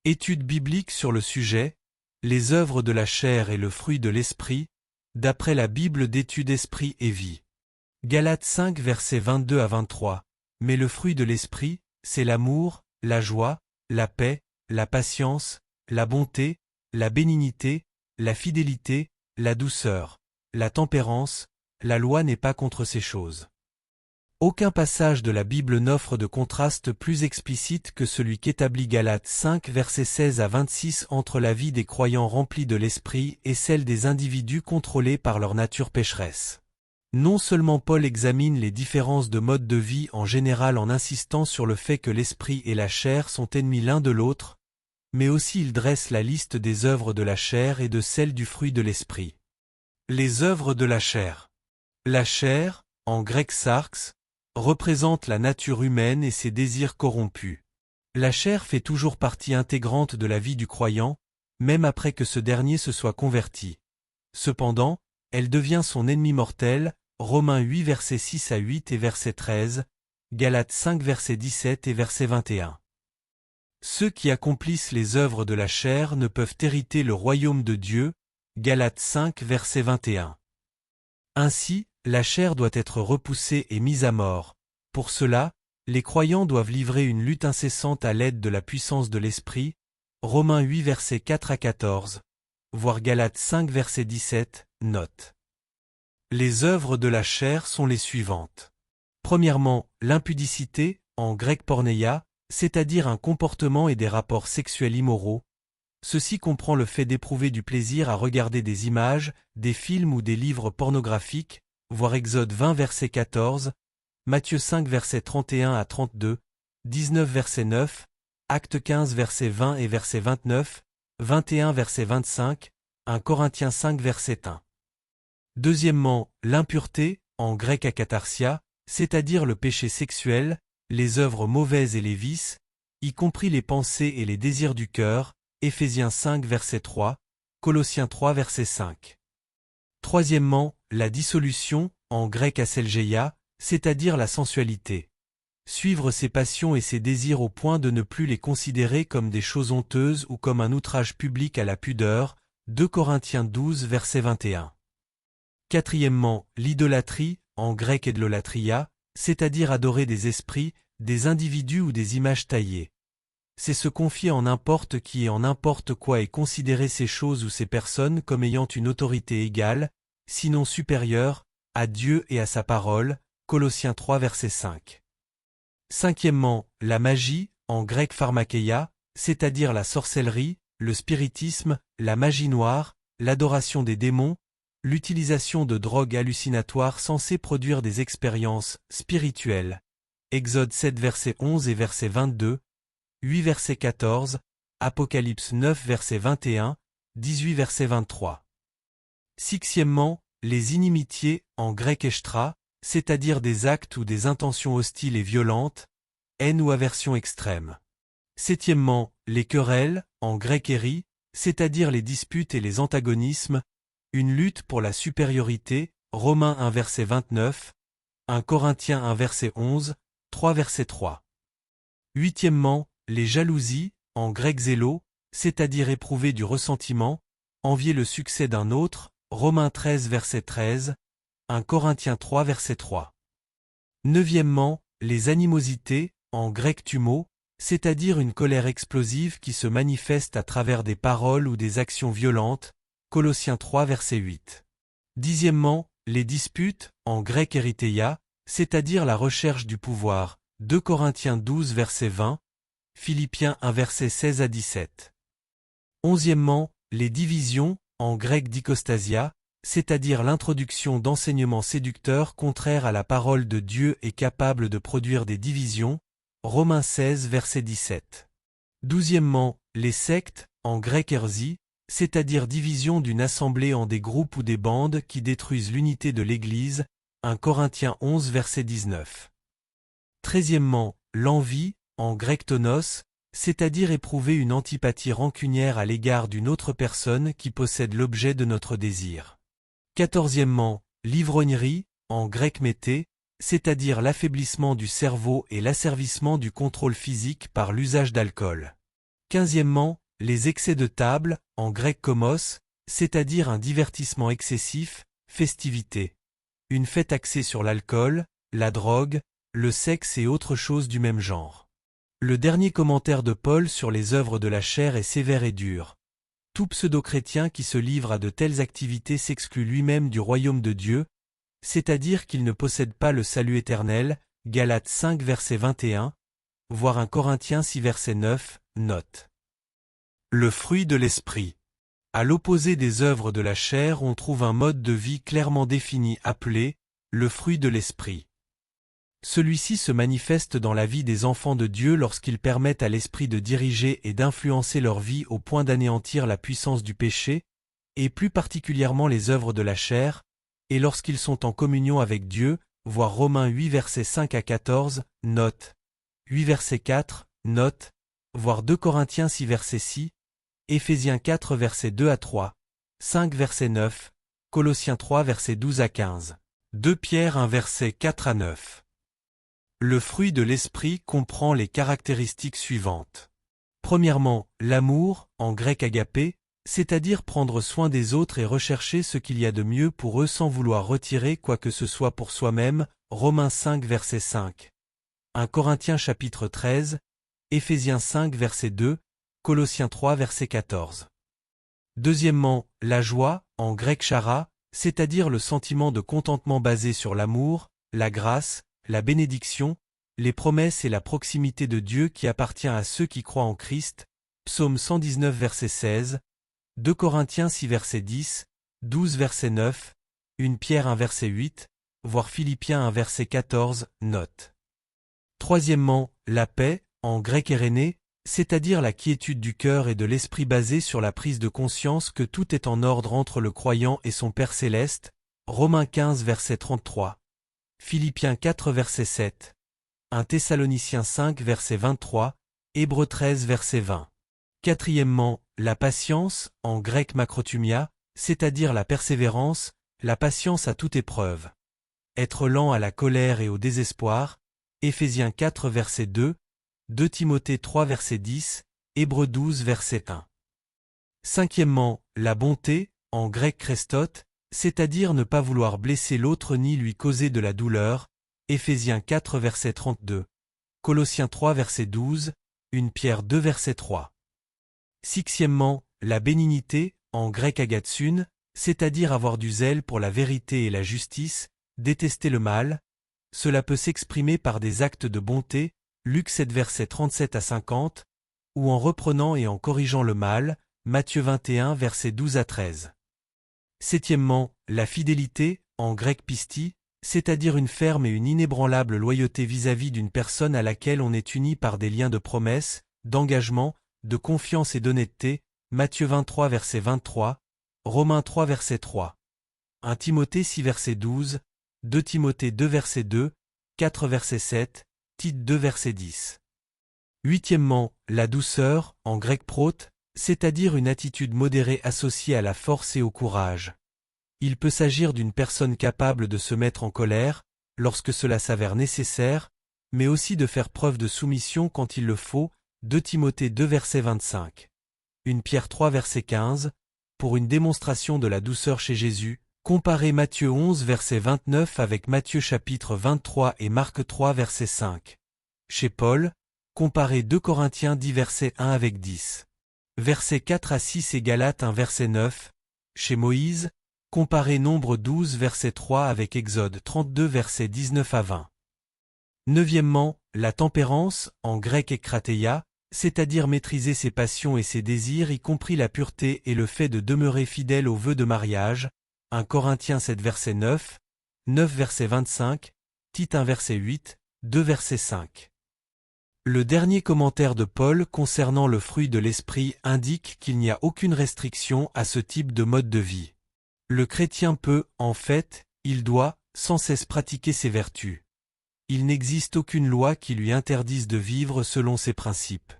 Étude biblique sur le sujet, les œuvres de la chair et le fruit de l'esprit, d'après la Bible d'étude Esprit et Vie. Galates 5 versets 22 à 23. Mais le fruit de l'esprit, c'est l'amour, la joie, la paix, la patience, la bonté, la bénignité, la fidélité, la douceur, la tempérance. La loi n'est pas contre ces choses. Aucun passage de la Bible n'offre de contraste plus explicite que celui qu'établit Galates 5 versets 16 à 26 entre la vie des croyants remplis de l'esprit et celle des individus contrôlés par leur nature pécheresse. Non seulement Paul examine les différences de mode de vie en général en insistant sur le fait que l'esprit et la chair sont ennemis l'un de l'autre, mais aussi il dresse la liste des œuvres de la chair et de celles du fruit de l'esprit. Les œuvres de la chair. La chair, en grec sarx, représente la nature humaine et ses désirs corrompus. La chair fait toujours partie intégrante de la vie du croyant, même après que ce dernier se soit converti. Cependant, elle devient son ennemi mortel, Romains 8 versets 6 à 8 et verset 13, Galates 5 verset 17 et verset 21. Ceux qui accomplissent les œuvres de la chair ne peuvent hériter le royaume de Dieu, Galates 5 verset 21. Ainsi, la chair doit être repoussée et mise à mort. Pour cela, les croyants doivent livrer une lutte incessante à l'aide de la puissance de l'esprit, Romains 8 versets 4 à 14, voir Galates 5 verset 17, note. Les œuvres de la chair sont les suivantes. Premièrement, l'impudicité, en grec porneia, c'est-à-dire un comportement et des rapports sexuels immoraux. Ceci comprend le fait d'éprouver du plaisir à regarder des images, des films ou des livres pornographiques, voir Exode 20 verset 14, Matthieu 5 verset 31 à 32, 19 verset 9, Actes 15 verset 20 et verset 29, 21 verset 25, 1 Corinthiens 5 verset 1. Deuxièmement, l'impureté, en grec akatarsia, c'est-à-dire le péché sexuel, les œuvres mauvaises et les vices, y compris les pensées et les désirs du cœur, Éphésiens 5 verset 3, Colossiens 3 verset 5. Troisièmement, la dissolution, en grec aselgeia, c'est-à-dire la sensualité. Suivre ses passions et ses désirs au point de ne plus les considérer comme des choses honteuses ou comme un outrage public à la pudeur, 2 Corinthiens 12 verset 21. Quatrièmement, l'idolâtrie, en grec edlolatria, c'est-à-dire adorer des esprits, des individus ou des images taillées. C'est se confier en n'importe qui et en n'importe quoi et considérer ces choses ou ces personnes comme ayant une autorité égale, sinon supérieure, à Dieu et à sa parole, Colossiens 3 verset 5. Cinquièmement, la magie, en grec pharmakeia, c'est-à-dire la sorcellerie, le spiritisme, la magie noire, l'adoration des démons, l'utilisation de drogues hallucinatoires censées produire des expériences spirituelles. Exode 7 verset 11 et verset 22, 8 verset 14, Apocalypse 9 verset 21, 18 verset 23. Sixièmement, les inimitiés, en grec eshtra, c'est-à-dire des actes ou des intentions hostiles et violentes, haine ou aversion extrême. Septièmement, les querelles, en grec éri, c'est-à-dire les disputes et les antagonismes, une lutte pour la supériorité, Romains 1 verset 29, 1 Corinthiens 1 verset 11, 3 verset 3. Huitièmement, les jalousies, en grec zélo, c'est-à-dire éprouver du ressentiment, envier le succès d'un autre, Romains 13 verset 13, 1 Corinthiens 3 verset 3. Neuvièmement, les animosités, en grec tumo, c'est-à-dire une colère explosive qui se manifeste à travers des paroles ou des actions violentes, Colossiens 3 verset 8. Dixièmement, les disputes, en grec eritheia, c'est-à-dire la recherche du pouvoir, 2 Corinthiens 12 verset 20, Philippiens 1 verset 16 à 17. Onzièmement, les divisions, en grec dikostasia, c'est-à-dire l'introduction d'enseignements séducteurs contraires à la parole de Dieu et capables de produire des divisions, Romains 16 verset 17. Douzièmement, les sectes, en grec hersie, c'est-à-dire division d'une assemblée en des groupes ou des bandes qui détruisent l'unité de l'Église, 1 Corinthiens 11 verset 19. Treizièmement, l'envie, en grec tonos, c'est-à-dire éprouver une antipathie rancunière à l'égard d'une autre personne qui possède l'objet de notre désir. Quatorzièmement, l'ivrognerie, en grec mété, c'est-à-dire l'affaiblissement du cerveau et l'asservissement du contrôle physique par l'usage d'alcool. Quinzièmement, les excès de table, en grec komos, c'est-à-dire un divertissement excessif, festivité. Une fête axée sur l'alcool, la drogue, le sexe et autres choses du même genre. Le dernier commentaire de Paul sur les œuvres de la chair est sévère et dur. Tout pseudo-chrétien qui se livre à de telles activités s'exclut lui-même du royaume de Dieu, c'est-à-dire qu'il ne possède pas le salut éternel, Galates 5 verset 21, voire 1 Corinthiens 6 verset 9, note. Le fruit de l'esprit. À l'opposé des œuvres de la chair, on trouve un mode de vie clairement défini appelé le fruit de l'esprit. Celui-ci se manifeste dans la vie des enfants de Dieu lorsqu'ils permettent à l'esprit de diriger et d'influencer leur vie au point d'anéantir la puissance du péché, et plus particulièrement les œuvres de la chair, et lorsqu'ils sont en communion avec Dieu, voir Romains 8 versets 5 à 14, note, 8 verset 4, note, voir 2 Corinthiens 6 verset 6, Éphésiens 4 versets 2 à 3, 5 verset 9, Colossiens 3 versets 12 à 15, 2 Pierre 1 verset 4 à 9. Le fruit de l'esprit comprend les caractéristiques suivantes. Premièrement, l'amour, en grec agapé, c'est-à-dire prendre soin des autres et rechercher ce qu'il y a de mieux pour eux sans vouloir retirer quoi que ce soit pour soi-même, Romains 5 verset 5. 1 Corinthiens chapitre 13, Éphésiens 5 verset 2, Colossiens 3 verset 14. Deuxièmement, la joie, en grec chara, c'est-à-dire le sentiment de contentement basé sur l'amour, la grâce, la bénédiction, les promesses et la proximité de Dieu qui appartient à ceux qui croient en Christ, Psaume 119 verset 16, 2 Corinthiens 6 verset 10, 12 verset 9, 1 Pierre 1 verset 8, voire Philippiens 1 verset 14, note. Troisièmement, la paix, en grec éréné, c'est-à-dire la quiétude du cœur et de l'esprit basée sur la prise de conscience que tout est en ordre entre le croyant et son Père céleste, Romains 15 verset 33. Philippiens 4 verset 7, 1 Thessaloniciens 5 verset 23, Hébreux 13 verset 20. Quatrièmement, la patience, en grec makrothumia, c'est-à-dire la persévérance, la patience à toute épreuve. Être lent à la colère et au désespoir, Éphésiens 4 verset 2, 2 Timothée 3 verset 10, Hébreux 12 verset 1. Cinquièmement, la bonté, en grec chrestote, c'est-à-dire ne pas vouloir blesser l'autre ni lui causer de la douleur, Éphésiens 4 verset 32, Colossiens 3 verset 12, 1 Pierre 2 verset 3. Sixièmement, la bénignité, en grec agatsun, c'est-à-dire avoir du zèle pour la vérité et la justice, détester le mal, cela peut s'exprimer par des actes de bonté, Luc 7 verset 37 à 50, ou en reprenant et en corrigeant le mal, Matthieu 21 verset 12 à 13. Septièmement, la fidélité, en grec pistis, c'est-à-dire une ferme et une inébranlable loyauté vis-à-vis d'une personne à laquelle on est uni par des liens de promesse, d'engagement, de confiance et d'honnêteté, Matthieu 23 verset 23, Romains 3 verset 3. 1 Timothée 6 verset 12, 2 Timothée 2 verset 2, 4 verset 7, Tite 2 verset 10. Huitièmement, la douceur, en grec prote, c'est-à-dire une attitude modérée associée à la force et au courage. Il peut s'agir d'une personne capable de se mettre en colère, lorsque cela s'avère nécessaire, mais aussi de faire preuve de soumission quand il le faut, 2 Timothée 2 verset 25. 1 Pierre 3 verset 15, pour une démonstration de la douceur chez Jésus, comparez Matthieu 11 verset 29 avec Matthieu chapitre 23 et Marc 3 verset 5. Chez Paul, comparez 2 Corinthiens 10 verset 1 avec 10. Versets 4 à 6 et Galates 1 verset 9, chez Moïse, comparez Nombre 12 verset 3 avec Exode 32 verset 19 à 20. Neuvièmement, la tempérance, en grec ekrateia, c'est-à-dire maîtriser ses passions et ses désirs y compris la pureté et le fait de demeurer fidèle aux vœux de mariage, 1 Corinthiens 7 verset 9, 9 verset 25, Tite 1 verset 8, 2 verset 5. Le dernier commentaire de Paul concernant le fruit de l'esprit indique qu'il n'y a aucune restriction à ce type de mode de vie. Le chrétien peut, en fait, il doit, sans cesse pratiquer ses vertus. Il n'existe aucune loi qui lui interdise de vivre selon ces principes.